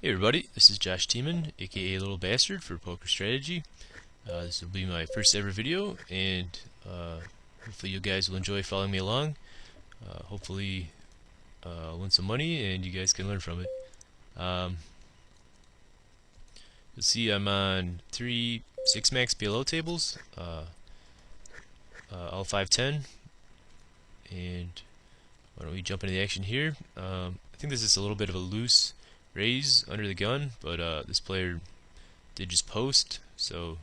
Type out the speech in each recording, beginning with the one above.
Hey everybody, this is Josh Tiemann, aka LittleBastrd for Pokerstrategy. This will be my first ever video, and hopefully you guys will enjoy following me along. Hopefully I'll win some money and you guys can learn from it. You'll see I'm on 3 6-max PLO tables, all 5-10, and why don't we jump into the action here. I think this is a little bit of a loose raise under the gun, but this player did just post, so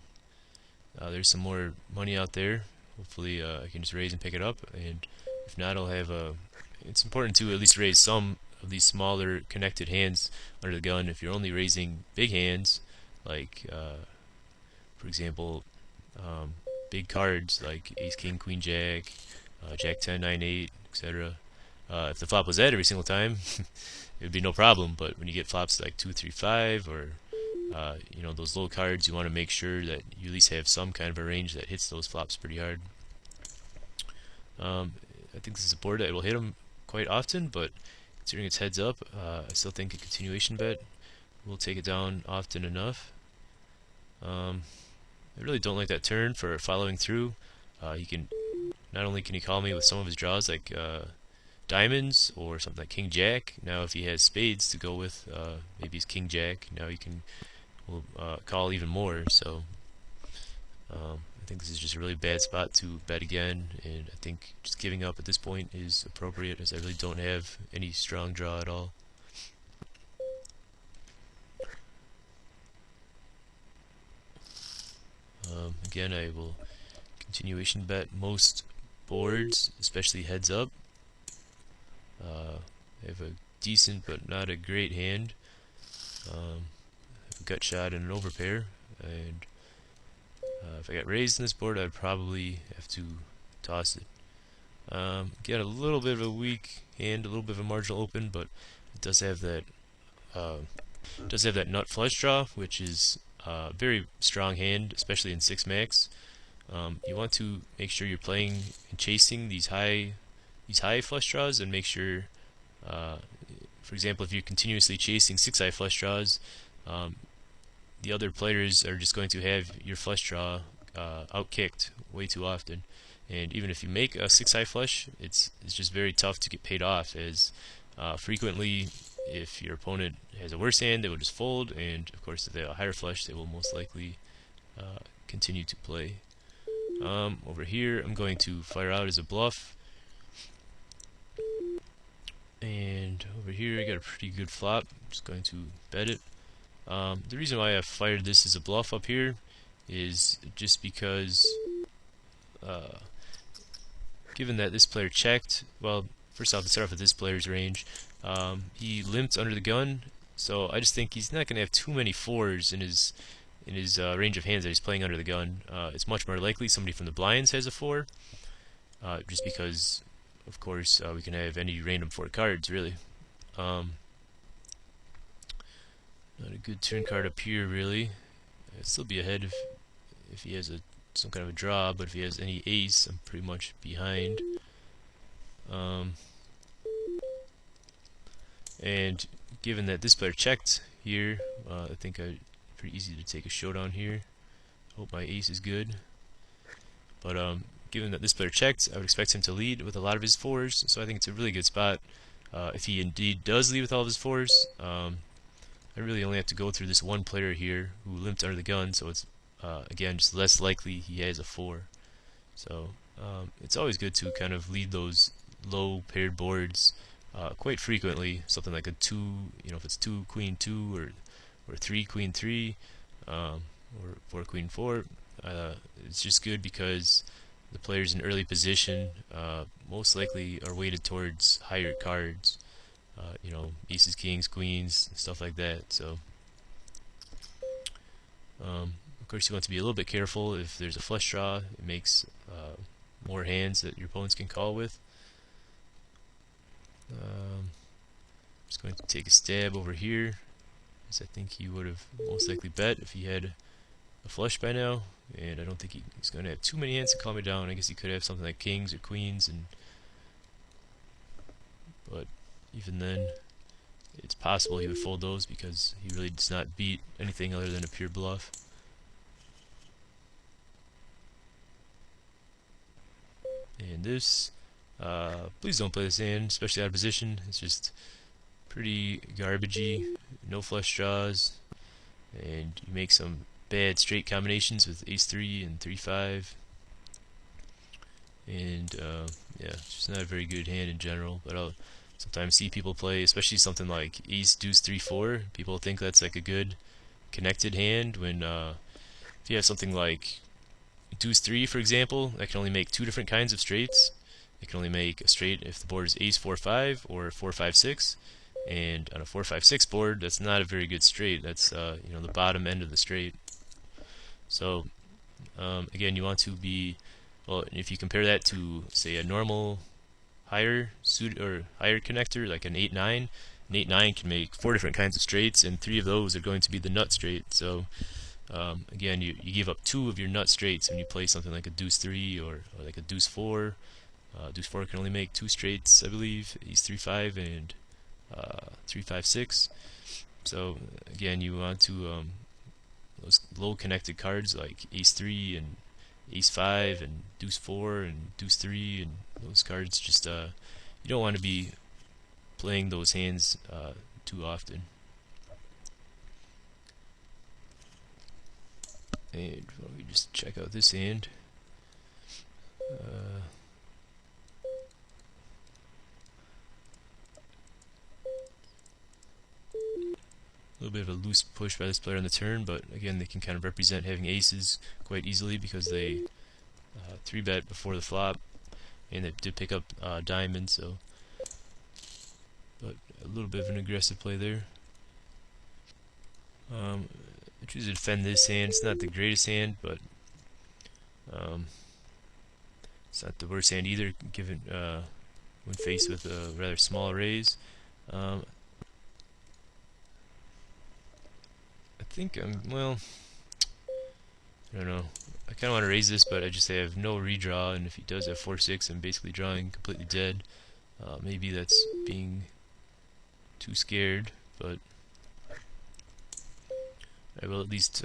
there's some more money out there. Hopefully I can just raise and pick it up, and if not, I'll have a... It's important to at least raise some of these smaller connected hands under the gun. If you're only raising big hands, like for example, big cards like Ace King Queen Jack, Jack 10 9 8, etc. If the flop was that every single time, it would be no problem. But when you get flops like 2 3 5 or you know, those low cards, you want to make sure that you at least have some kind of a range that hits those flops pretty hard. I think this is a board that will hit them quite often, but considering it's heads up, I still think a continuation bet will take it down often enough. I really don't like that turn for following through. He can not only can he call me with some of his draws like diamonds or something like King Jack. Now if he has spades to go with, maybe he's King Jack. Now he can call even more. So I think this is just a really bad spot to bet again, and I think just giving up at this point is appropriate, as I really don't have any strong draw at all. Again, I will continuation bet most boards, especially heads up. I have a decent but not a great hand. A gut shot and an overpair, and if I got raised in this board, I'd probably have to toss it. Get a little bit of a weak hand, a little bit of a marginal open, but it does have that nut flush draw, which is a very strong hand, especially in 6-max. You want to make sure you're playing and chasing these high flush draws, and make sure, for example, if you're continuously chasing 6-high flush draws, the other players are just going to have your flush draw outkicked way too often. And even if you make a 6-high flush, it's just very tough to get paid off, as frequently if your opponent has a worse hand, they will just fold, and of course if they have a higher flush, they will most likely continue to play. Over here I'm going to fire out as a bluff, and over here I got a pretty good flop. I'm just going to bet it. The reason why I fired this as a bluff up here is just because given that this player checked, well, first off, let's start off with this player's range. He limped under the gun, so I just think he's not going to have too many fours in his range of hands that he's playing under the gun. It's much more likely somebody from the blinds has a 4, just because, of course, we can have any random 4 cards, really. Not a good turn card up here, really. I'd still be ahead if he has some kind of a draw, but if he has any ace, I'm pretty much behind. And given that this player checked here, I think it's pretty easy to take a showdown here. Hope my ace is good. But given that this player checked, I would expect him to lead with a lot of his 4s, so I think it's a really good spot. If he indeed does lead with all of his 4s, I really only have to go through this one player here who limped under the gun, so it's again just less likely he has a 4. So it's always good to kind of lead those low paired boards quite frequently. Something like a 2, you know, if it's 2 Queen 2 or 3 Queen 3 or 4 Queen 4. It's just good because the players in early position most likely are weighted towards higher cards. You know, aces, kings, queens, stuff like that. So, of course, you want to be a little bit careful if there's a flush draw. It makes more hands that your opponents can call with. Just going to take a stab over here, as I think he would have most likely bet if he had a flush by now, and I don't think he's going to have too many hands to calm me down. I guess he could have something like kings or queens, but even then, it's possible he would fold those because he really does not beat anything other than a pure bluff. And this, please don't play this hand, especially out of position. It's just pretty garbagey, no flush draws, and you make some bad straight combinations with ace-3 and 3-5. And yeah, it's just not a very good hand in general. But I'll sometimes see people play, especially something like ace, deuce, 3-4. People think that's like a good connected hand when if you have something like deuce 3, for example, that can only make two different kinds of straights. It can only make a straight if the board is ace 4-5 or 4-5-6. And on a 4-5-6 board, that's not a very good straight. That's you know, the bottom end of the straight. So again, you want to be, well, if you compare that to say a normal higher suit or higher connector like an 8-9, an 8-9 can make four different kinds of straights, and three of those are going to be the nut straight. So again, you give up two of your nut straights when you play something like a deuce 3 or like a deuce 4. Deuce 4 can only make two straights, I believe, ace 3-5 and 3-5-6. So again, you want to those low connected cards like ace 3 and ace 5 and deuce 4 and deuce 3 and those cards, just you don't want to be playing those hands too often. And let me just check out this hand. A little bit of a loose push by this player on the turn, but again, they can kind of represent having aces quite easily because they 3-bet before the flop, and they did pick up diamonds. So, but a little bit of an aggressive play there. I choose to defend this hand. It's not the greatest hand, but it's not the worst hand either, given when faced with a rather small raise. I think well, I don't know. I kind of want to raise this, but I just have no redraw, and if he does have 4-6, I'm basically drawing completely dead. Maybe that's being too scared, but I will at least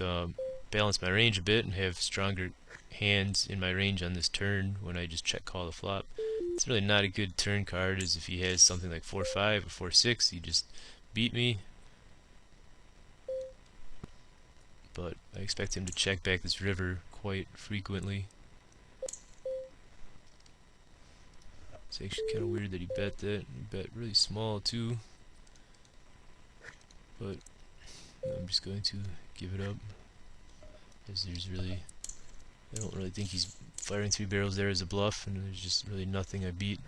balance my range a bit and have stronger hands in my range on this turn when I just check call the flop. It's really not a good turn card, as if he has something like 4-5 or 4-6, he just beat me. But I expect him to check back this river quite frequently. It's actually kind of weird that he bet that. He bet really small too. But I'm just going to give it up, because there's really, I don't really think he's firing 3 barrels there as a bluff, and there's just really nothing I beat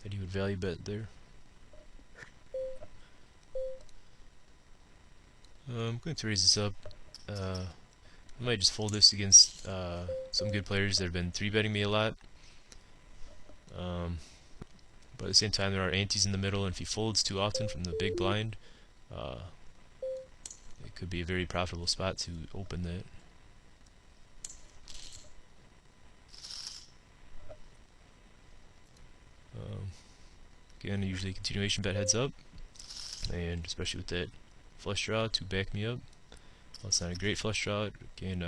that he would value bet there. I'm going to raise this up. I might just fold this against some good players that have been 3-betting me a lot. But at the same time, there are antes in the middle, and if he folds too often from the big blind, it could be a very profitable spot to open that. Again, I usually continuation bet heads up, and especially with that flush draw to back me up. Well, it's not a great flush draw. Again,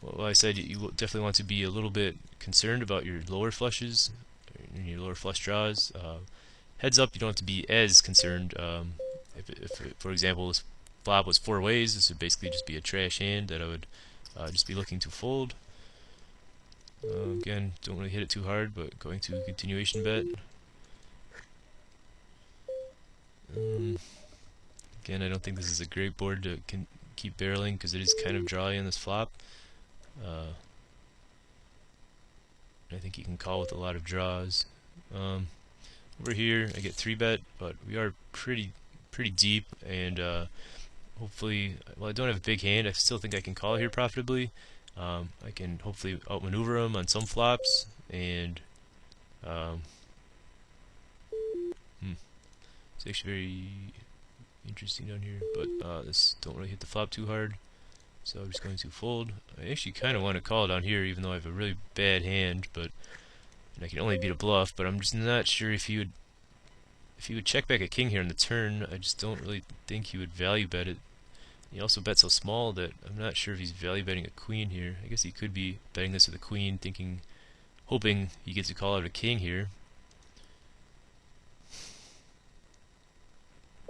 well, I said you definitely want to be a little bit concerned about your lower flushes and your lower flush draws. Heads up, you don't have to be as concerned. If for example, this flop was 4 ways, this would basically just be a trash hand that I would just be looking to fold. Again, don't really hit it too hard, but going to continuation bet. Again, I don't think this is a great board to keep barreling, because it is kind of drawy on this flop. I think you can call with a lot of draws. Over here, I get 3-bet, but we are pretty deep, and hopefully, well, I don't have a big hand. I still think I can call here profitably. I can hopefully outmaneuver him on some flops, and it's actually very interesting down here, but this don't really hit the flop too hard, so I'm just going to fold. I actually kind of want to call down here, even though I have a really bad hand, but and I can only beat a bluff, but I'm just not sure if he would if he would check back a king here on the turn, I just don't really think he would value bet it. He also bets so small that I'm not sure if he's value betting a queen here. I guess he could be betting this with a queen, hoping he gets to call out a king here.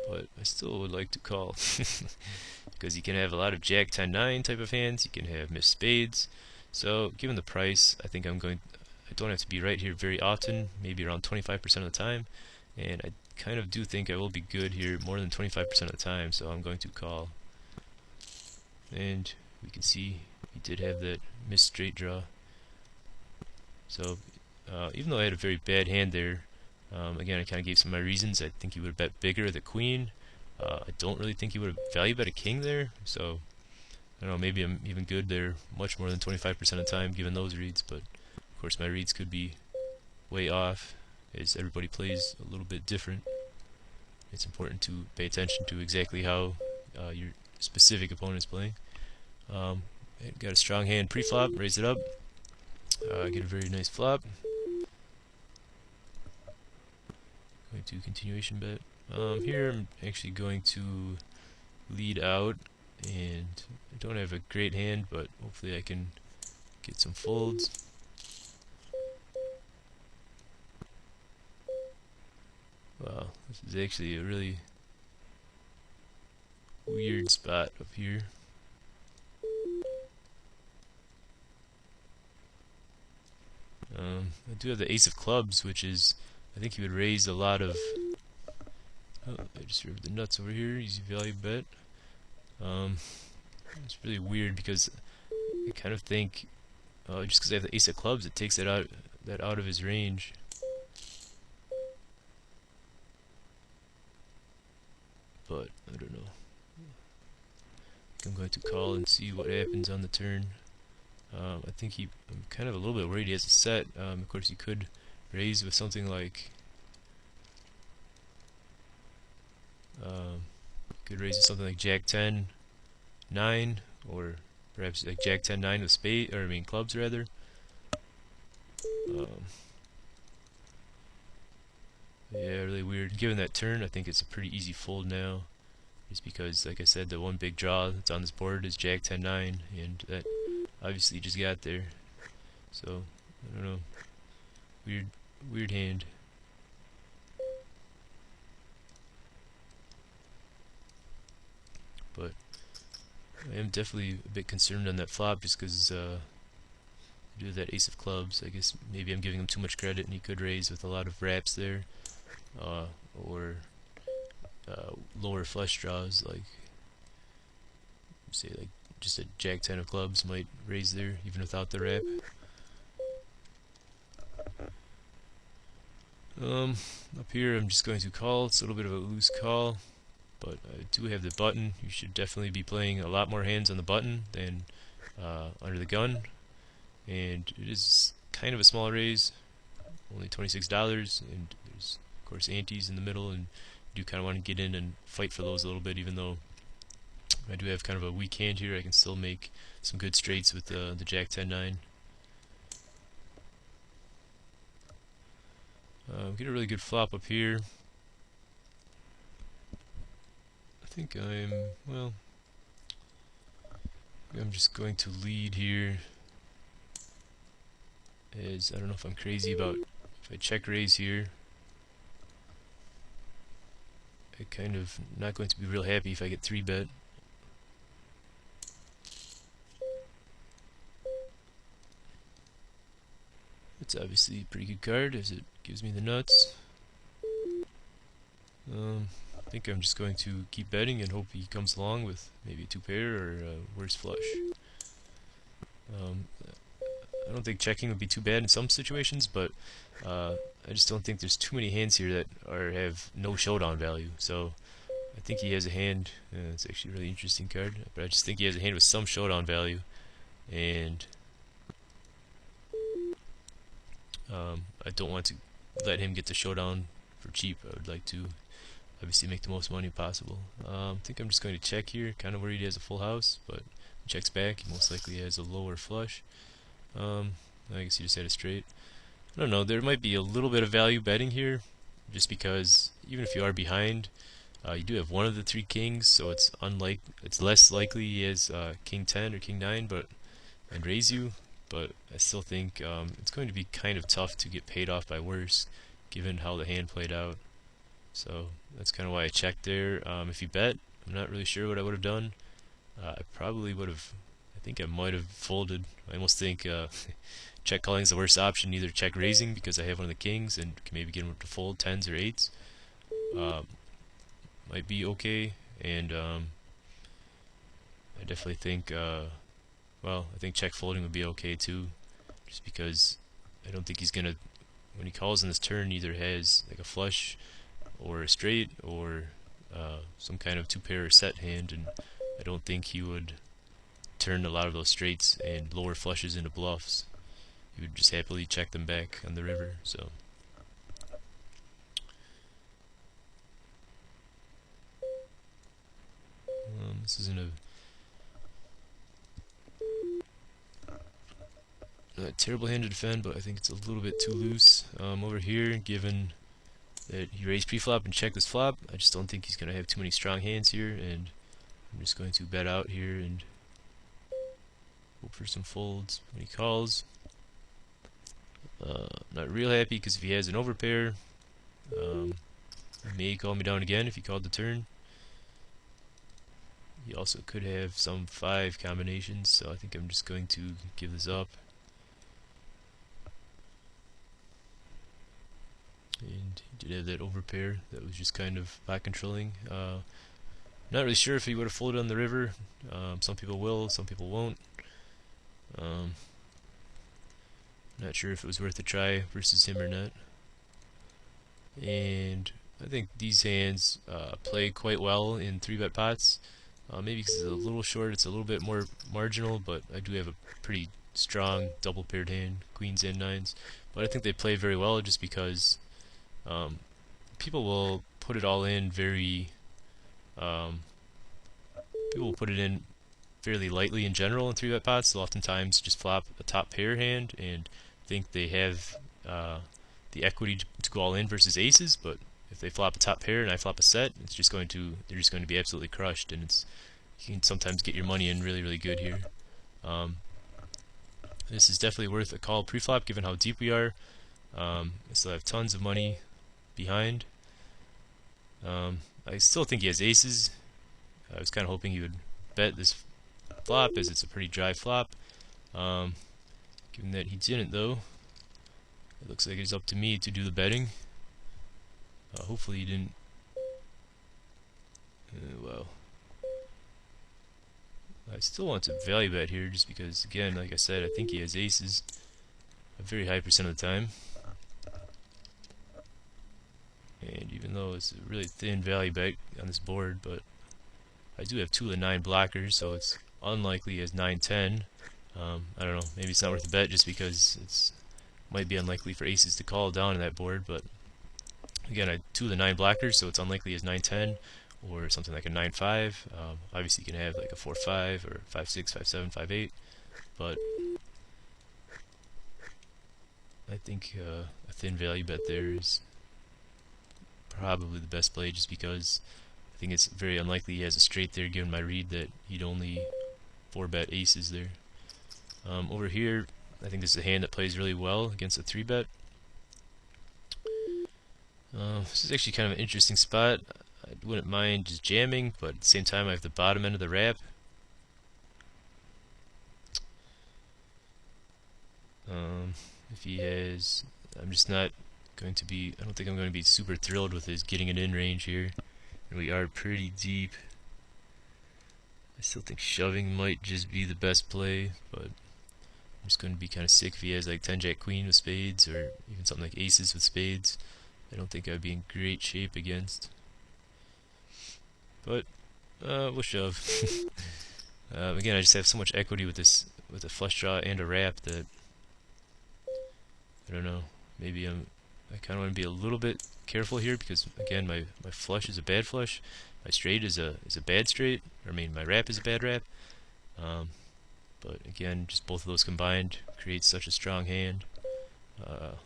But I still would like to call because you can have a lot of Jack 10-9 type of hands. You can have missed spades. So given the price, I think I don't have to be right here very often, maybe around 25% of the time, and I kind of do think I will be good here more than 25% of the time, so I'm going to call. And we can see he did have that missed straight draw. So even though I had a very bad hand there, again, I kind of gave some of my reasons. I think he would have bet bigger the queen. I don't really think he would have value bet a king there, so I don't know, maybe I'm even good there much more than 25% of the time given those reads, but of course my reads could be way off as everybody plays a little bit different. It's important to pay attention to exactly how your specific opponent is playing. Got a strong hand pre-flop, raise it up, get a very nice flop. Going to continuation bet. Here I'm actually going to lead out, and I don't have a great hand, but hopefully I can get some folds. Wow, this is actually a really weird spot up here. I do have the ace of clubs, which is, I think he would raise a lot of. Oh, I just removed the nuts over here. Easy value bet. It's really weird because I kind of think just because I have the ace of clubs, it takes that out of his range. But I don't know. I think I'm going to call and see what happens on the turn. I think I'm kind of a little bit worried he has a set. Of course, he could raise with something like. Could raise with something like Jack 10-9, or perhaps like Jack 10-9 with spade, or I mean clubs rather. Yeah, really weird. Given that turn, I think it's a pretty easy fold now. Just because, like I said, the one big draw that's on this board is Jack 10-9, and that obviously just got there. So, I don't know. Weird hand. But I am definitely a bit concerned on that flop just because I do have that ace of clubs. I guess maybe I'm giving him too much credit, and he could raise with a lot of wraps there. Or lower flush draws, like say like just a Jack 10 of clubs might raise there even without the wrap. Up here I'm just going to call. It's a little bit of a loose call, but I do have the button. You should definitely be playing a lot more hands on the button than under the gun, and it is kind of a small raise, only $26, and there's of course antes in the middle, and you do kind of want to get in and fight for those a little bit. Even though I do have kind of a weak hand here, I can still make some good straights with the Jack 10-9. Get a really good flop up here. I think I'm just going to lead here, as I don't know if I'm crazy about if I check raise here. I kind of not going to be real happy if I get 3-bet. It's obviously a pretty good card as it gives me the nuts. I think I'm just going to keep betting and hope he comes along with maybe a 2-pair or a worse flush. I don't think checking would be too bad in some situations, but I just don't think there's too many hands here that have no showdown value. So I think he has a hand. It's actually a really interesting card, but I just think he has a hand with some showdown value, and I don't want to let him get the showdown for cheap. I would like to obviously make the most money possible. I think I'm just going to check here. Kind of worried he has a full house, but he checks back. He most likely has a lower flush. I guess he just had a straight. I don't know. There might be a little bit of value betting here, just because even if you are behind, you do have one of the three kings, so it's less likely he has king 10 or king 9, and raise you. But I still think it's going to be kind of tough to get paid off by worse, given how the hand played out. So that's kind of why I checked there. If you bet, I'm not really sure what I would have done. I probably would have. I think I might have folded. I almost think check calling is the worst option. Either check raising because I have one of the kings and can maybe get him to fold 10s or 8s. Might be okay, and I definitely think. Well, I think check folding would be okay too, just because I don't think he's gonna. When he calls in this turn, either has like a flush or a straight or some kind of 2-pair set hand, and I don't think he would turn a lot of those straights and lower flushes into bluffs. He would just happily check them back on the river. So this isn't a terrible hand to defend, but I think it's a little bit too loose. Over here, given that he raised pre-flop and checked this flop, I just don't think he's going to have too many strong hands here, and I'm just going to bet out here and hope for some folds when he calls. Not real happy because if he has an overpair, he may call me down again if he called the turn. He also could have some 5 combinations, so I think I'm just going to give this up. And he did have that overpair that was just kind of back controlling. Not really sure if he would have folded on the river. Some people will, some people won't. Not sure if it was worth a try versus him or not. And I think these hands play quite well in 3-bet pots. Maybe because it's a little short, it's a little bit more marginal, but I do have a pretty strong double paired hand, queens and 9s. But I think they play very well just because people will put it all in very. People will put it in fairly lightly in general in 3-bet pots. They'll oftentimes just flop a top pair hand and think they have the equity to go all in versus aces, but if they flop a top pair and I flop a set, they're just going to be absolutely crushed, and you can sometimes get your money in really good here. This is definitely worth a call pre-flop given how deep we are. I still have tons of money behind. I still think he has aces. I was kind of hoping he would bet this flop as it's a pretty dry flop. Given that he didn't though, it looks like it's up to me to do the betting. Hopefully he didn't. Well, I still want to value bet here just because, again, like I said, I think he has aces a very high percent of the time. And even though it's a really thin value bet on this board, but I do have 2 of the 9 blockers, so it's unlikely he has 9-10. I don't know, maybe it's not worth the bet just because it's might be unlikely for aces to call down on that board, but again, I have 2 of the 9 blockers, so it's unlikely he has 9-10 or something like a 9-5. Obviously you can have like a 4-5 or 5-6, 5-7, 5-8, but I think a thin value bet there is probably the best play just because I think it's very unlikely he has a straight there given my read that he'd only 4-bet aces there. Over here, I think this is a hand that plays really well against a 3-bet. This is actually kind of an interesting spot. I wouldn't mind just jamming, but at the same time I have the bottom end of the wrap. If he has, I'm just not going to be, I don't think I'm going to be super thrilled with his getting it in range here. And we are pretty deep. I still think shoving might just be the best play, but I'm just going to be kind of sick if he has like 10-jack queen with spades or even something like aces with spades. I don't think I'd be in great shape against. But we'll shove. Again, I just have so much equity with this, with a flush draw and a wrap that I don't know. Maybe I kind of want to be a little bit careful here because again, my flush is a bad flush, my straight is a bad straight. I mean, my wrap is a bad wrap. But again, just both of those combined creates such a strong hand.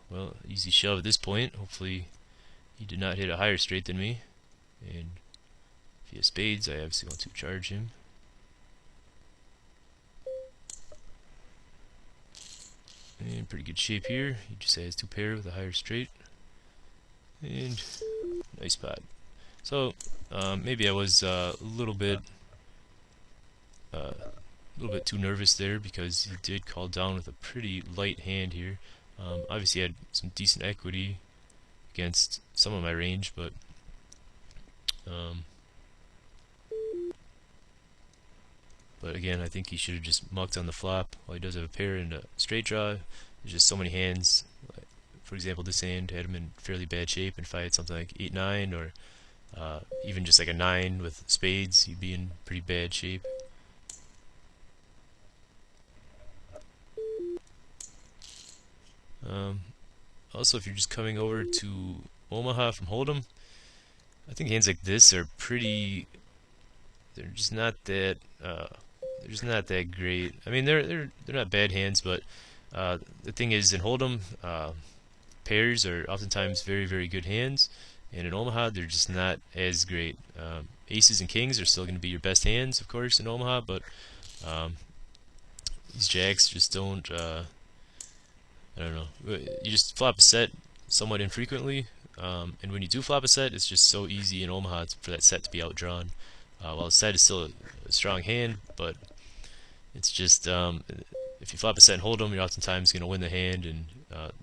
Well, easy shove at this point. Hopefully he did not hit a higher straight than me, and if he has spades, I obviously want to charge him. And pretty good shape here. He just has 2 pair with a higher straight, and nice pot. So maybe I was a little bit too nervous there, because he did call down with a pretty light hand here. Obviously, he had some decent equity against some of my range, but again, I think he should have just mucked on the flop. While he does have a pair and a straight draw, there's just so many hands. For example, this hand had him in fairly bad shape, and if I had something like 8-9 or even just like a 9 with spades, he'd be in pretty bad shape. Also, if you're just coming over to Omaha from Hold'em, I think hands like this are pretty. They're just not that. They're just not that great. I mean, they're not bad hands, but the thing is, in Hold'em, pairs are oftentimes very, very good hands, and in Omaha, they're just not as great. Aces and kings are still going to be your best hands, of course, in Omaha, but these jacks just don't. I don't know. You just flop a set somewhat infrequently, and when you do flop a set, it's just so easy in Omaha for that set to be outdrawn. While the set is still a strong hand, but it's just if you flop a set and hold 'em, you're oftentimes going to win the hand, and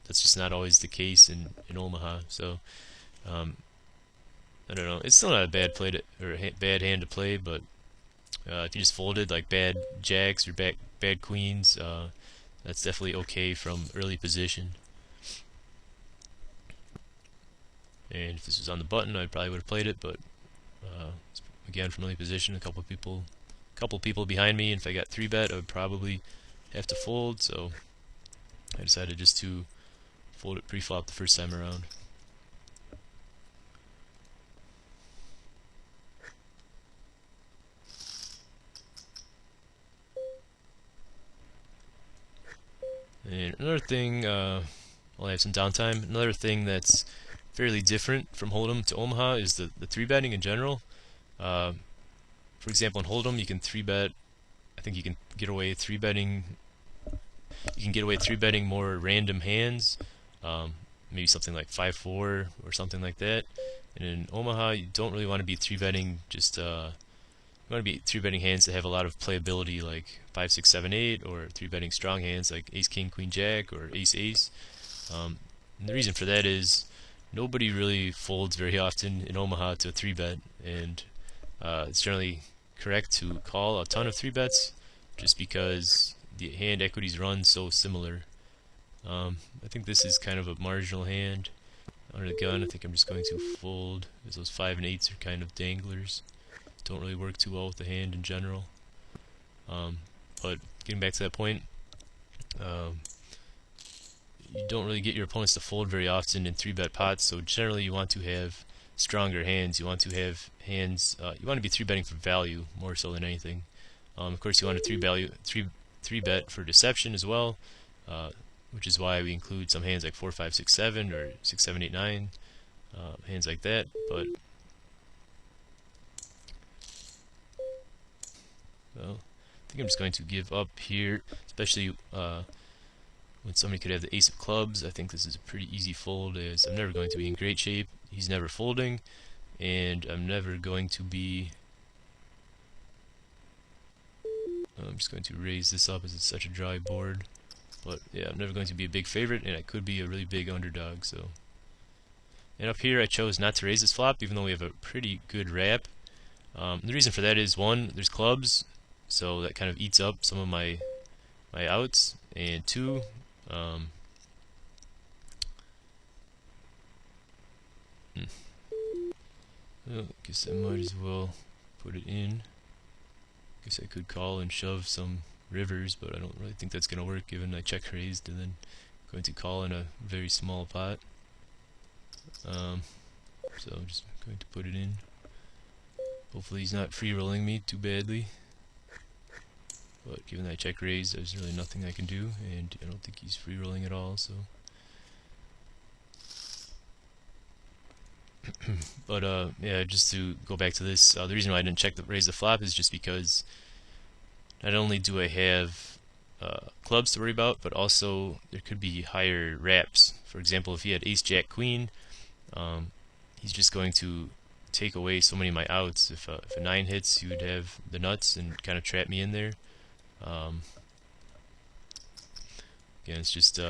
that's just not always the case in Omaha. So I don't know. It's still not a bad play or a bad hand to play, but if you just folded like bad jacks or bad queens, that's definitely okay from early position. And if this was on the button, I probably would have played it, but again, from early position, a couple people behind me, and if I got 3-bet, I would probably have to fold, so I decided just to fold it pre-flop the first time around. And another thing, while I have some downtime, another thing that's fairly different from Hold'em to Omaha is the 3-betting in general. For example, in Hold'em, you can 3-bet. I think you can get away 3-betting. You can get away 3-betting more random hands, maybe something like 5-4 or something like that. And in Omaha, you don't really want to be 3-betting just. You want to be 3-betting hands that have a lot of playability, like 5, 6, 7, 8, or 3-betting strong hands like Ace, King, Queen, Jack, or Ace, Ace. And the reason for that is nobody really folds very often in Omaha to a 3-bet, and it's generally correct to call a ton of 3-bets just because the hand equities run so similar. I think this is kind of a marginal hand. Under the gun, I think I'm just going to fold, as those 5 and 8s are kind of danglers. Don't really work too well with the hand in general. But getting back to that point, you don't really get your opponents to fold very often in 3-bet pots, so generally you want to have stronger hands. You want to have hands, you want to be 3-betting for value more so than anything. Of course, you want to 3-bet for deception as well, which is why we include some hands like 4, 5, 6, 7 or 6, 7, 8, 9, hands like that. But well, I think I'm just going to give up here, especially when somebody could have the ace of clubs. I think this is a pretty easy fold, as I'm never going to be in great shape. He's never folding, and I'm never going to be. I'm just going to raise this up as it's such a dry board. But yeah, I'm never going to be a big favorite, and I could be a really big underdog. So, and up here I chose not to raise this flop, even though we have a pretty good wrap. The reason for that is, one, there's clubs, so that kind of eats up some of my outs, and two, well, guess I might as well put it in. Guess I could call and shove some rivers, but I don't really think that's going to work, given I check raised and then going to call in a very small pot. So I'm just going to put it in. Hopefully he's not free rolling me too badly. But given that I check raised, there's really nothing I can do, and I don't think he's free rolling at all. So But yeah, just to go back to this, the reason why I didn't raise the flop is just because not only do I have clubs to worry about, but also there could be higher wraps. For example, if he had ace jack queen, um, he's just going to take away so many of my outs. If a 9 hits, he would have the nuts and kind of trap me in there. Um, Again, it's just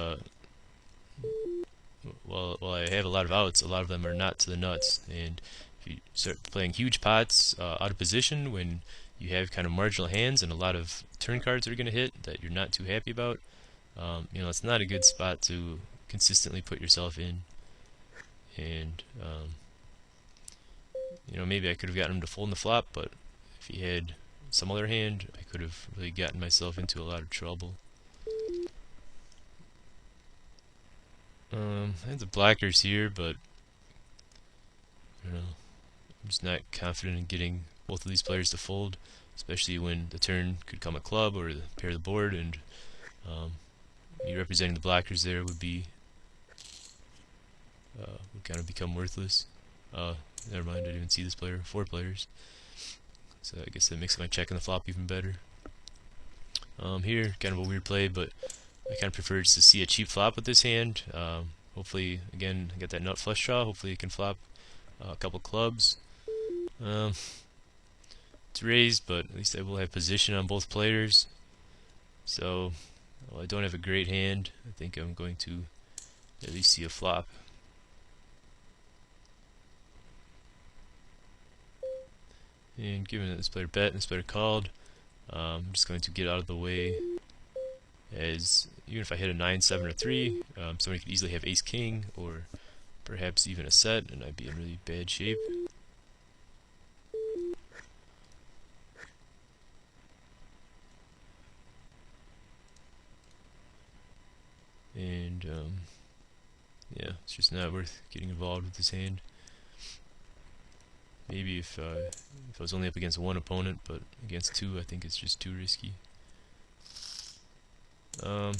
while I have a lot of outs, a lot of them are not to the nuts. And if you start playing huge pots out of position when you have kind of marginal hands and a lot of turn cards that are going to hit that you're not too happy about, it's not a good spot to consistently put yourself in. And maybe I could have gotten him to fold in the flop, but if he had some other hand, I could have really gotten myself into a lot of trouble. I have the blackers here, but I don't know. I'm just not confident in getting both of these players to fold, especially when the turn could come a club or the pair of the board, and me representing the blackers there would kind of become worthless. Never mind, I didn't even see this player. 4 players. So I guess that makes my check on the flop even better. Here, kind of a weird play, but I kind of prefer just to see a cheap flop with this hand. Hopefully, again, I get that nut flush draw. Hopefully, it can flop a couple clubs. It's raised, but at least I will have position on both players. So, while I don't have a great hand, I think I'm going to at least see a flop. And given that this player bet and this player called, I'm just going to get out of the way, as even if I hit a 9, 7, or 3, somebody could easily have ace king or perhaps even a set, and I'd be in really bad shape. And yeah, it's just not worth getting involved with this hand. Maybe if I was only up against one opponent, but against 2, I think it's just too risky. I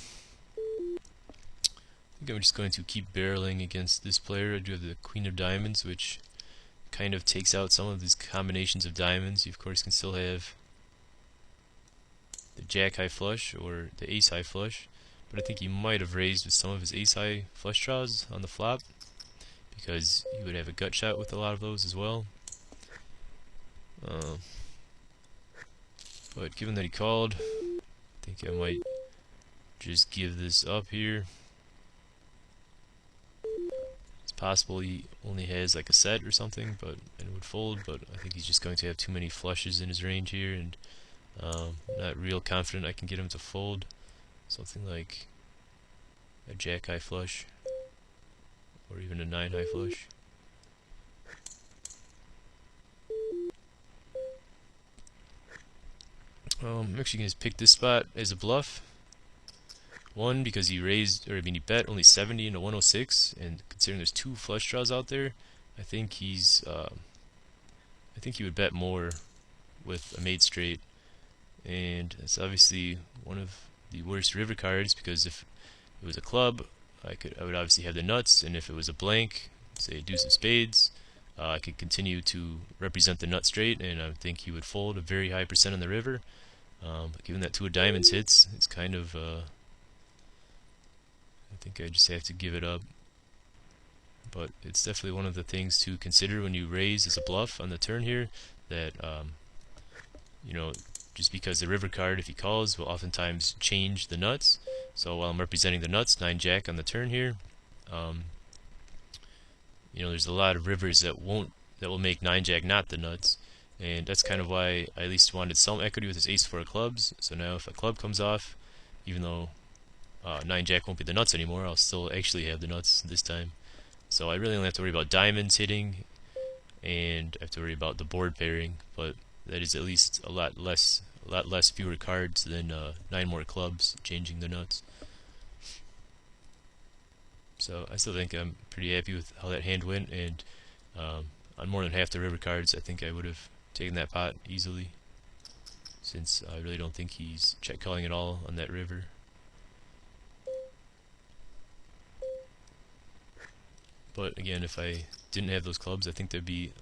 think I'm just going to keep barreling against this player. I do have the queen of diamonds, which kind of takes out some of these combinations of diamonds. You of course can still have the jack high flush or the ace high flush, but I think he might have raised with some of his ace high flush draws on the flop, because he would have a gut shot with a lot of those as well. But given that he called, I think I might just give this up here. It's possible he only has like a set or something, and it would fold, but I think he's just going to have too many flushes in his range here, and not real confident I can get him to fold. Something like a jack high flush or even a 9 high flush. I'm actually going to pick this spot as a bluff. One, because he he bet only 70 into 106, and considering there's 2 flush draws out there, I think he would bet more with a made straight, and it's obviously one of the worst river cards, because if it was a club, I would obviously have the nuts, and if it was a blank, say a deuce of spades, I could continue to represent the nut straight, and I would think he would fold a very high percent on the river. But given that 2 of diamonds hits, it's kind of I think I just have to give it up. But it's definitely one of the things to consider when you raise as a bluff on the turn here, that just because the river card, if he calls, will oftentimes change the nuts. So while I'm representing the nuts, 9 jack on the turn here, there's a lot of rivers that will make 9 jack not the nuts, and that's kind of why I at least wanted some equity with his ace 4 of clubs. So now if a club comes off, even though 9 jack won't be the nuts anymore, I'll still actually have the nuts this time. So I really only have to worry about diamonds hitting, and I have to worry about the board pairing, but that is at least a lot less fewer cards than 9 more clubs changing the nuts. So I still think I'm pretty happy with how that hand went, and on more than half the river cards, I think I would have taken that pot easily, since I really don't think he's check calling at all on that river. But again, if I didn't have those clubs, I think that'd be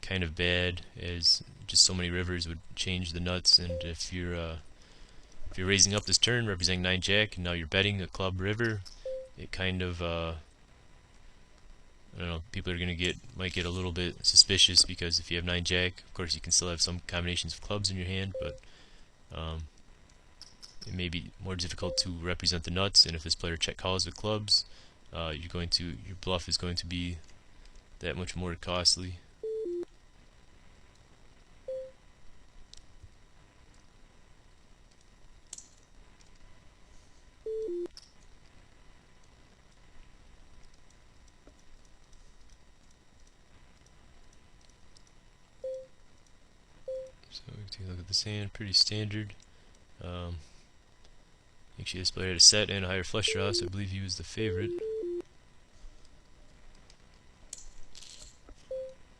kind of bad, as just so many rivers would change the nuts. And if you're raising up this turn representing 9 jack, and now you're betting a club river, it kind of I don't know, people are might get a little bit suspicious, because if you have 9 jack, of course you can still have some combinations of clubs in your hand, but it may be more difficult to represent the nuts. And if this player check calls with clubs, your bluff is going to be that much more costly. So we take a look at this hand, pretty standard. Actually, this player had a set and a higher flush draw, so I believe he was the favorite.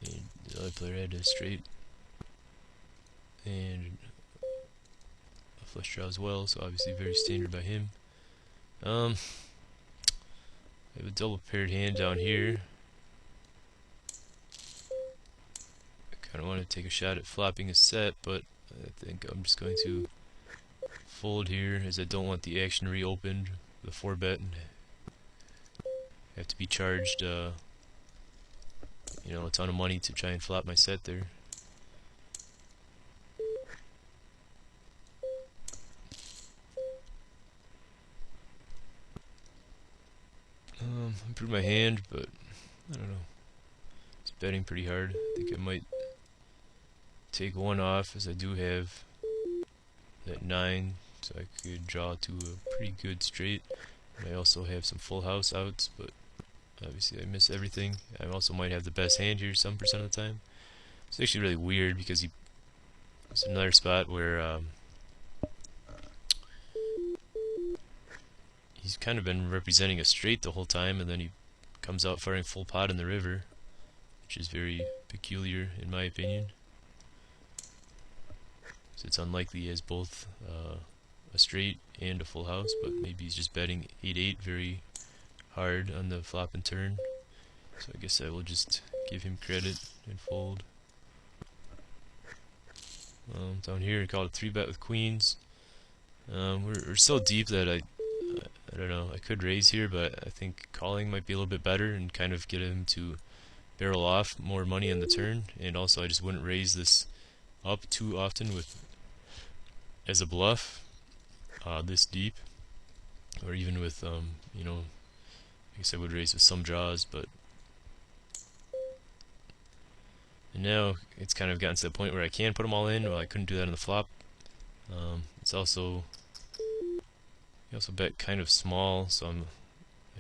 And the other player had a straight and a flush draw as well, so obviously very standard by him. I have a double paired hand down here. I kind of want to take a shot at flopping a set, but I think I'm just going to fold here, as I don't want the action reopened, the 4-bet, and have to be charged a ton of money to try and flop my set there. Improved my hand, but I don't know. It's betting pretty hard. I think I might take one off, as I do have that 9, so I could draw to a pretty good straight. And I also have some full house outs, but obviously I miss everything. I also might have the best hand here some percent of the time. It's actually really weird, because it's another spot where he's kind of been representing a straight the whole time, and then he comes out firing full pot in the river, which is very peculiar in my opinion. So it's unlikely he has both a straight and a full house, but maybe he's just betting 8-8 very hard on the flop and turn. So I guess I will just give him credit and fold. Down here I called a 3-bet with queens. We're so deep that I don't know, I could raise here, but I think calling might be a little bit better and kind of get him to barrel off more money on the turn. And also I just wouldn't raise this up too often as a bluff this deep, or even with I guess I would raise with some draws. But and now it's kind of gotten to the point where I can put them all in. Well, I couldn't do that on the flop. It's also he also bet kind of small, so I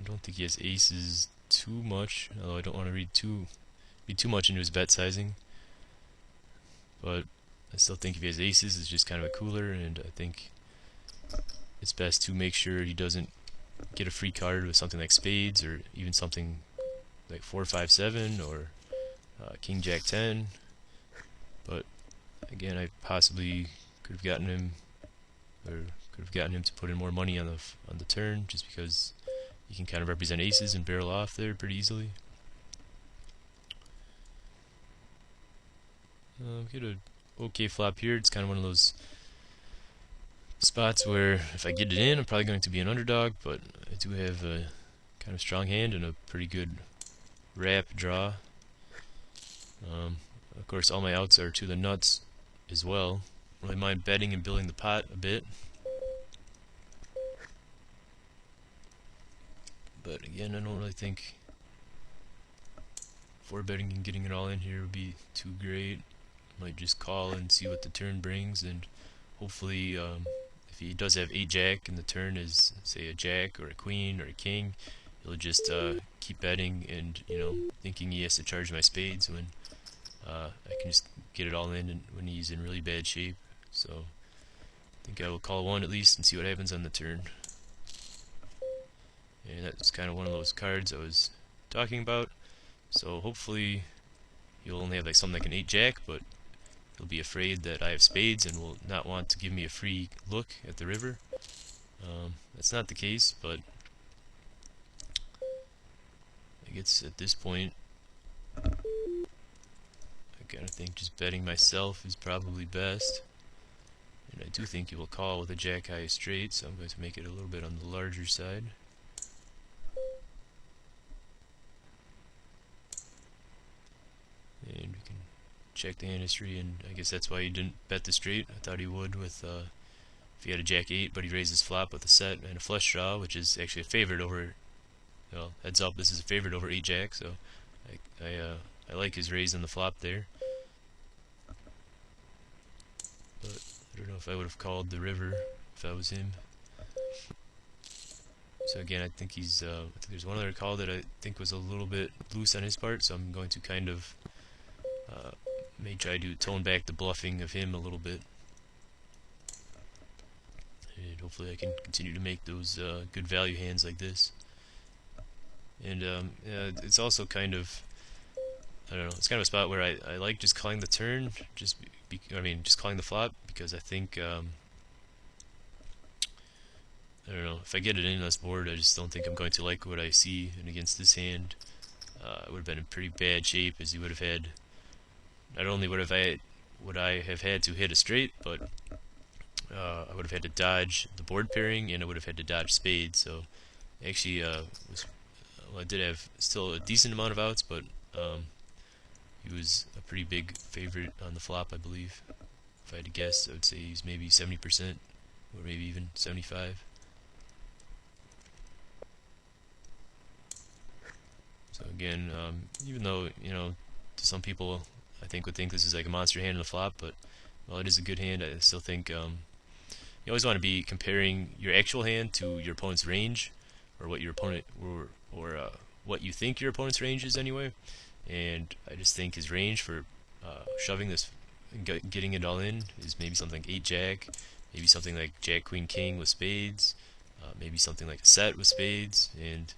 don't think he has aces too much, although I don't want to read too much into his bet sizing. But I still think if he has aces, it's just kind of a cooler, and I think it's best to make sure he doesn't get a free card with something like spades, or even something like 4-5-7 or King Jack 10. But again, I possibly could have gotten him to put in more money on the turn, just because he can kind of represent aces and barrel off there pretty easily. Get a okay flop here. It's kind of one of those spots where if I get it in, I'm probably going to be an underdog, but I do have a kind of strong hand and a pretty good wrap draw. Of course, all my outs are to the nuts as well. I really mind betting and building the pot a bit. But again, I don't really think 4-betting and getting it all in here would be too great. Might just call and see what the turn brings, and hopefully if he does have 8 jack and the turn is, say, a jack or a queen or a king, he'll just keep betting and thinking he has to charge my spades, when I can just get it all in and when he's in really bad shape. So I think I will call one at least and see what happens on the turn. And that's kind of one of those cards I was talking about. So hopefully he'll only have like something like an 8 jack, but he'll be afraid that I have spades and will not want to give me a free look at the river. That's not the case, but I guess at this point, I kind of think just betting myself is probably best. And I do think he will call with a jack high straight, so I'm going to make it a little bit on the larger side. And we can check the hand history, and I guess that's why he didn't bet the straight. I thought he would with if he had a jack 8, but he raised his flop with a set and a flush draw, which is actually a favorite over, well, heads up, this is a favorite over 8 jack, so I like his raise on the flop there. But I don't know if I would have called the river if I was him. So again, I think he's, I think there's one other call that I think was a little bit loose on his part, so I'm going to kind of may try to tone back the bluffing of him a little bit. And hopefully I can continue to make those good value hands like this. And it's also kind of, I don't know, it's kind of a spot where I like just calling the turn, just calling the flop, because I think, I don't know, if I get it in this board, I just don't think I'm going to like what I see. And against this hand, I would have been in pretty bad shape, as he would have had, not only would I have had to hit a straight, but I would have had to dodge the board pairing, and I would have had to dodge spades. So actually, I did have still a decent amount of outs, but he was a pretty big favorite on the flop, I believe. If I had to guess, I would say he's maybe 70%, or maybe even 75. So again, even though, to some people, I think would think this is like a monster hand in the flop, but while it is a good hand, I still think you always want to be comparing your actual hand to your opponent's range, or what your opponent or what you think your opponent's range is anyway. And I just think his range for shoving this and getting it all in is maybe something like 8 jack, maybe something like jack queen king with spades, maybe something like a set with spades, and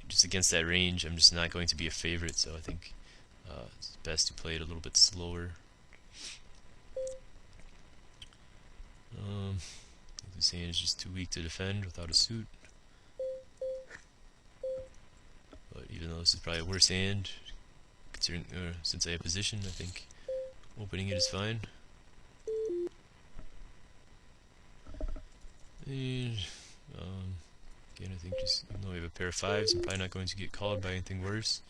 just against that range, I'm just not going to be a favorite. So I think it's best to play it a little bit slower. This hand is just too weak to defend without a suit. But even though this is probably a worse hand, considering since I have position, I think opening it is fine. And again, I think just even though we have a pair of fives, I'm probably not going to get called by anything worse.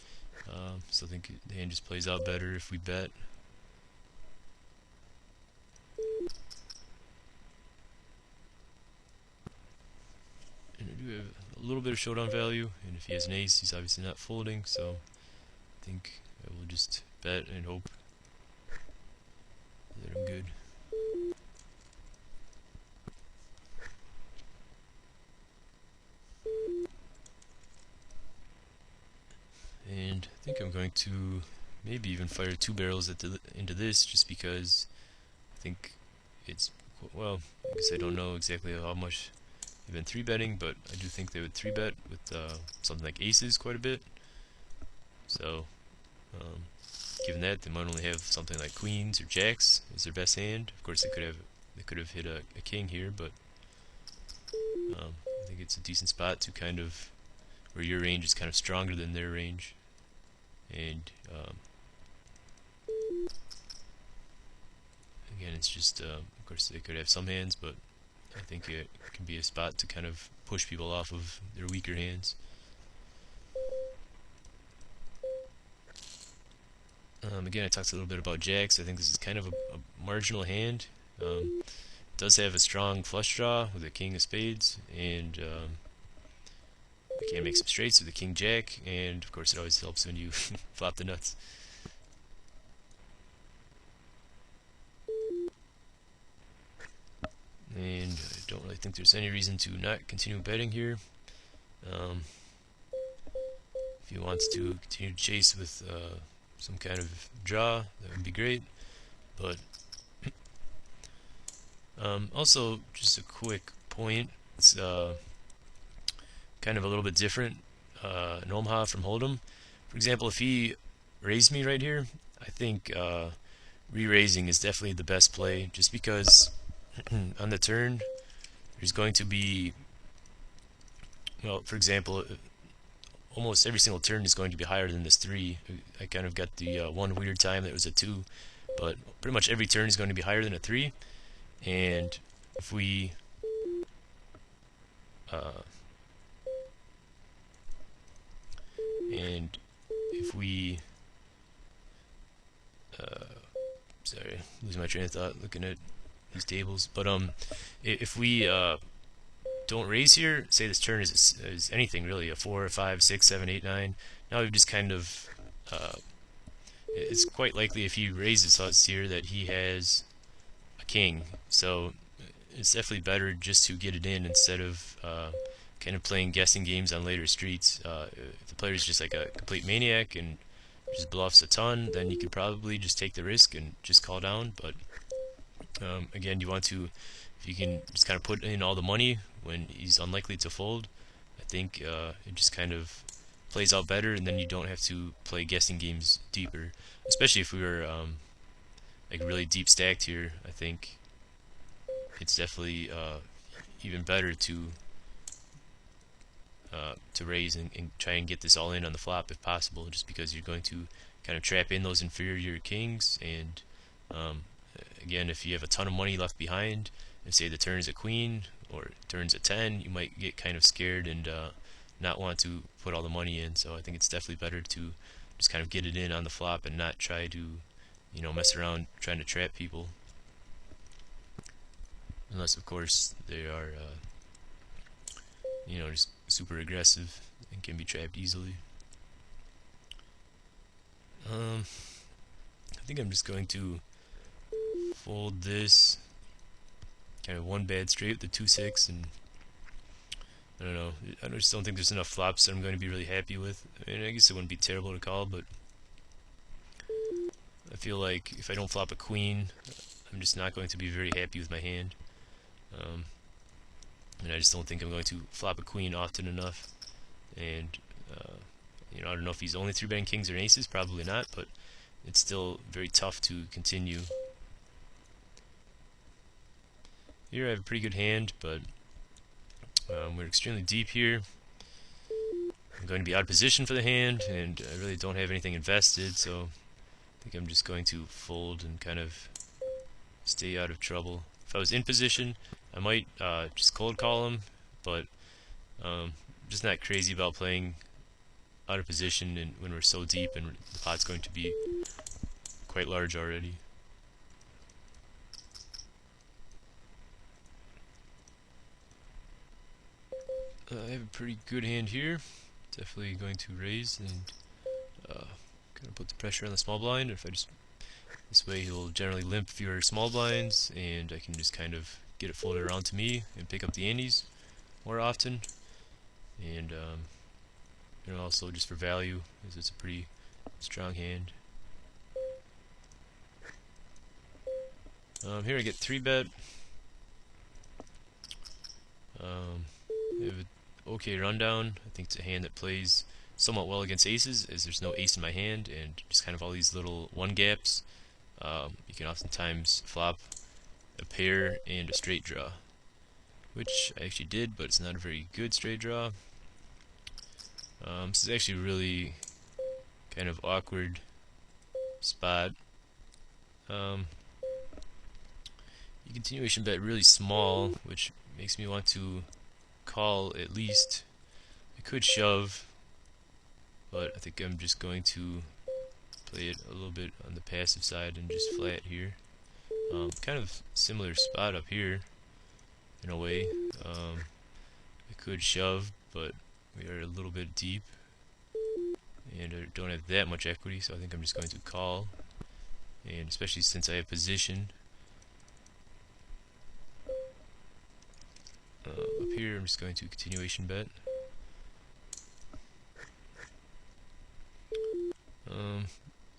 Still think the hand just plays out better if we bet. And I do have a little bit of showdown value, and if he has an ace, he's obviously not folding, so I think I will just bet and hope that I'm good. And I think I'm going to maybe even fire 2 barrels into this, just because I think it's, well, I guess I don't know exactly how much they've been 3-betting, but I do think they would 3-bet with something like aces quite a bit. So given that, they might only have something like queens or jacks as their best hand. Of course, they could have hit a king here, but I think it's a decent spot to kind of where your range is kind of stronger than their range. And again, it's just of course they could have some hands, but I think it can be a spot to kind of push people off of their weaker hands. Again, I talked a little bit about jacks. I think this is kind of a marginal hand. It does have a strong flush draw with a king of spades, and I can make some straights with the king jack, and of course it always helps when you flop the nuts. And I don't really think there's any reason to not continue betting here. If he wants to continue to chase with some kind of draw, that would be great. But also, just a quick point, it's kind of a little bit different in Omaha from Hold'em. For example, if he raised me right here, I think re-raising is definitely the best play, just because on the turn there's going to be, well, for example, almost every single turn is going to be higher than this 3. I kind of got the one weird time that was a 2, but pretty much every turn is going to be higher than a 3. And if we and if we sorry, losing my train of thought looking at these tables. But if we don't raise here, say this turn is anything really, a 4, 5, 6, 7, 8, 9. Now we've just kind of it's quite likely if he raises us here that he has a king. So it's definitely better just to get it in instead of kind of playing guessing games on later streets. If the player is just like a complete maniac and just bluffs a ton, then you could probably just take the risk and just call down. But again, you want to, if you can just kind of put in all the money when he's unlikely to fold, I think it just kind of plays out better, and then you don't have to play guessing games deeper. Especially if we were like really deep stacked here, I think it's definitely even better to raise and try and get this all in on the flop if possible, just because you're going to kind of trap in those inferior kings. And again, if you have a ton of money left behind and say the turn is a queen or turns a 10, you might get kind of scared and not want to put all the money in. So I think it's definitely better to just kind of get it in on the flop and not try to, you know, mess around trying to trap people, unless of course they are you know, just super aggressive and can be trapped easily. I think I'm just going to fold this kind of one bad straight with the 2-6, and I don't know, I just don't think there's enough flops that I'm going to be really happy with. I mean, I guess it wouldn't be terrible to call, but I feel like if I don't flop a queen, I'm just not going to be very happy with my hand. And I just don't think I'm going to flop a queen often enough. And you know, I don't know if he's only 3-betting kings or aces, probably not, but it's still very tough to continue. Here I have a pretty good hand, but we're extremely deep here. I'm going to be out of position for the hand, and I really don't have anything invested, so I think I'm just going to fold and kind of stay out of trouble. If I was in position, I might just cold call him, but just not crazy about playing out of position and when we're so deep and the pot's going to be quite large already. I have a pretty good hand here. Definitely going to raise and kind of put the pressure on the small blind. If I just, this way he'll generally limp fewer small blinds, and I can just kind of get it folded around to me and pick up the antes more often. And you know, also just for value, as it's a pretty strong hand. Here I get 3-bet. I have an okay rundown. I think it's a hand that plays somewhat well against aces, as there's no ace in my hand, and just kind of all these little one gaps. You can oftentimes flop a pair and a straight draw, which I actually did, but it's not a very good straight draw. This is actually a really kind of awkward spot. You continuation bet really small, which makes me want to call at least. I could shove, but I think I'm just going to play it a little bit on the passive side and just flat here. Kind of similar spot up here in a way. I could shove, but we are a little bit deep and I don't have that much equity, so I think I'm just going to call. And especially since I have position up here, I'm just going to continuation bet.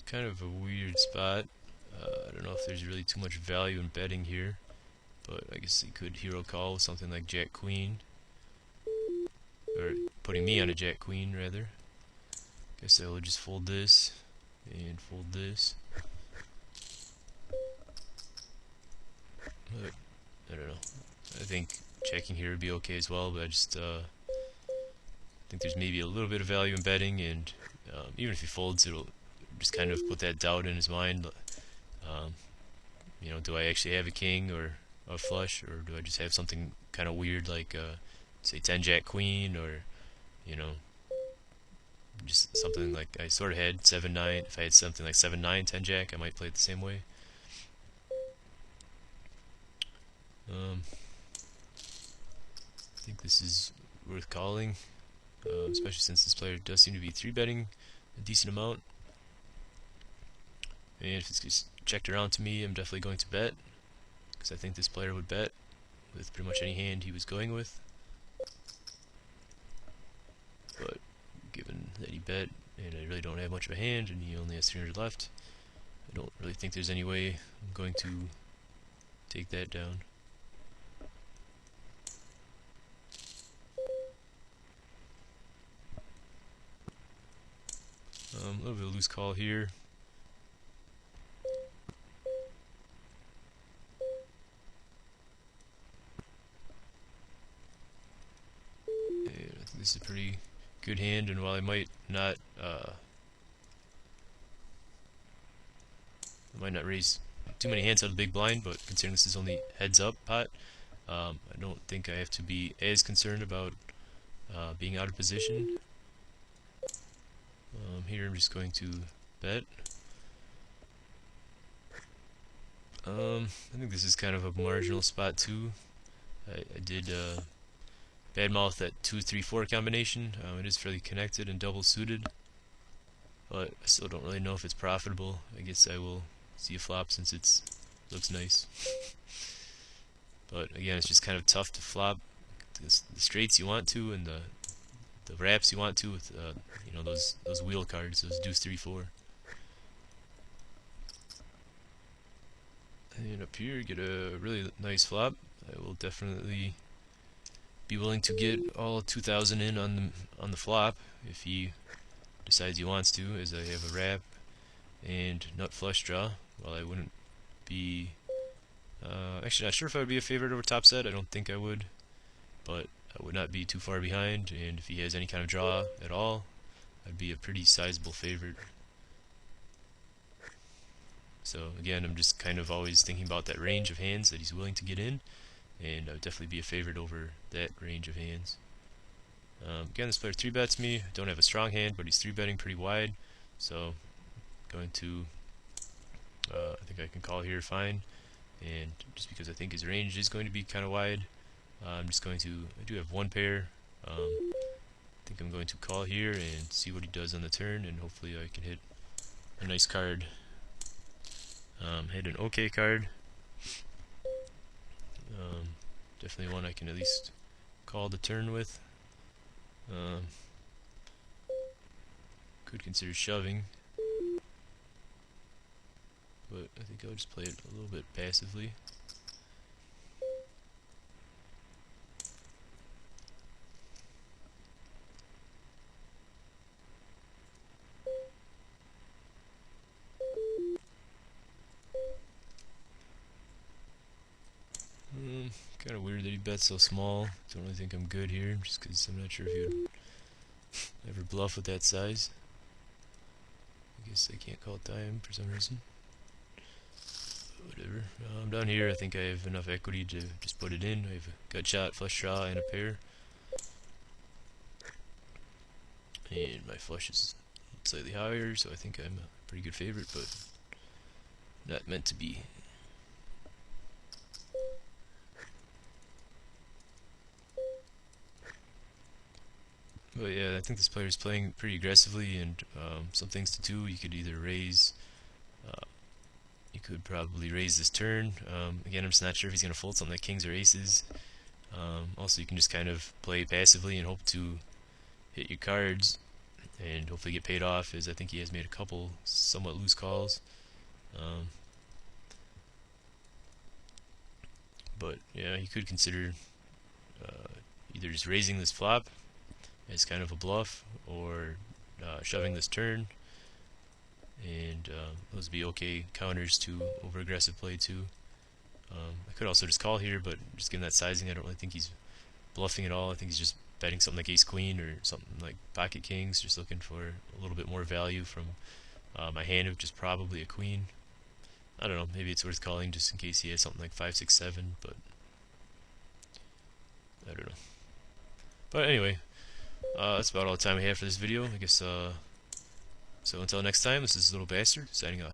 Kind of a weird spot. I don't know if there's really too much value in betting here, but I guess he could hero call with something like Jack Queen, or putting me on a Jack Queen rather. Guess I will just fold this and fold this. But I don't know. I think checking here would be okay as well, but I just think think there's maybe a little bit of value in betting, and even if he folds, it'll just kind of put that doubt in his mind. Do I actually have a king or a flush, or do I just have something kind of weird like say 10 jack queen, or you know just something like I sort of had 7-9. If I had something like 7-9 10 jack, I might play it the same way. I think this is worth calling, especially since this player does seem to be 3-betting a decent amount. And if it's just checked around to me, I'm definitely going to bet, because I think this player would bet with pretty much any hand he was going with. But given that he bet, and I really don't have much of a hand, and he only has 300 left, I don't really think there's any way I'm going to take that down. A little bit of a loose call here. And I think this is a pretty good hand, and while I might not raise too many hands out of the big blind, but considering this is only heads up pot, I don't think I have to be as concerned about being out of position. Here I'm just going to bet. I think this is kind of a marginal spot too. I did bad mouth that 2-3-4 combination. It is fairly connected and double suited, but I still don't really know if it's profitable. I guess I will see a flop since it looks nice. But again, it's just kind of tough to flop the straights you want to, and the wraps you want to with those wheel cards, those deuce 3-4. And up here, get a really nice flop. I will definitely be willing to get all 2,000 in on the flop if he decides he wants to, as I have a wrap and nut flush draw. While I wouldn't be actually not sure if I would be a favorite over top set. I don't think I would, but I would not be too far behind, and if he has any kind of draw at all, I'd be a pretty sizable favorite. So again, I'm just kind of always thinking about that range of hands that he's willing to get in, and I would definitely be a favorite over that range of hands. Again, this player 3-bets me. I don't have a strong hand, but he's 3-betting pretty wide, so going to I think I can call here fine, and just because I think his range is going to be kind of wide, I'm just going to, I do have one pair, I think I'm going to call here and see what he does on the turn, and hopefully I can hit a nice card. Hit an okay card. Definitely one I can at least call the turn with. Could consider shoving, but I think I'll just play it a little bit passively. Kind of weird that he bets so small. Don't really think I'm good here, just because I'm not sure if he would ever bluff with that size. I guess I can't call it time for some reason. Whatever. Down here, I think I have enough equity to just put it in. I have a gut shot, flush draw, and a pair. And my flush is slightly higher, so I think I'm a pretty good favorite, but not meant to be. But yeah, I think this player is playing pretty aggressively, and some things to do. You could either raise, you could probably raise this turn. Again, I'm just not sure if he's going to fold something like kings or aces. Also, you can just kind of play passively and hope to hit your cards and hopefully get paid off, as I think he has made a couple somewhat loose calls. But yeah, he could consider either just raising this flop as kind of a bluff, or shoving this turn, and those would be okay counters to over aggressive play too. I could also just call here, but just given that sizing, I don't really think he's bluffing at all. I think he's just betting something like ace queen or something like pocket kings, just looking for a little bit more value from my hand, which is probably a queen. I don't know, maybe it's worth calling just in case he has something like 5, 6, 7, but I don't know. But anyway, that's about all the time I have for this video. I guess, so until next time, this is LittleBastrd, signing off.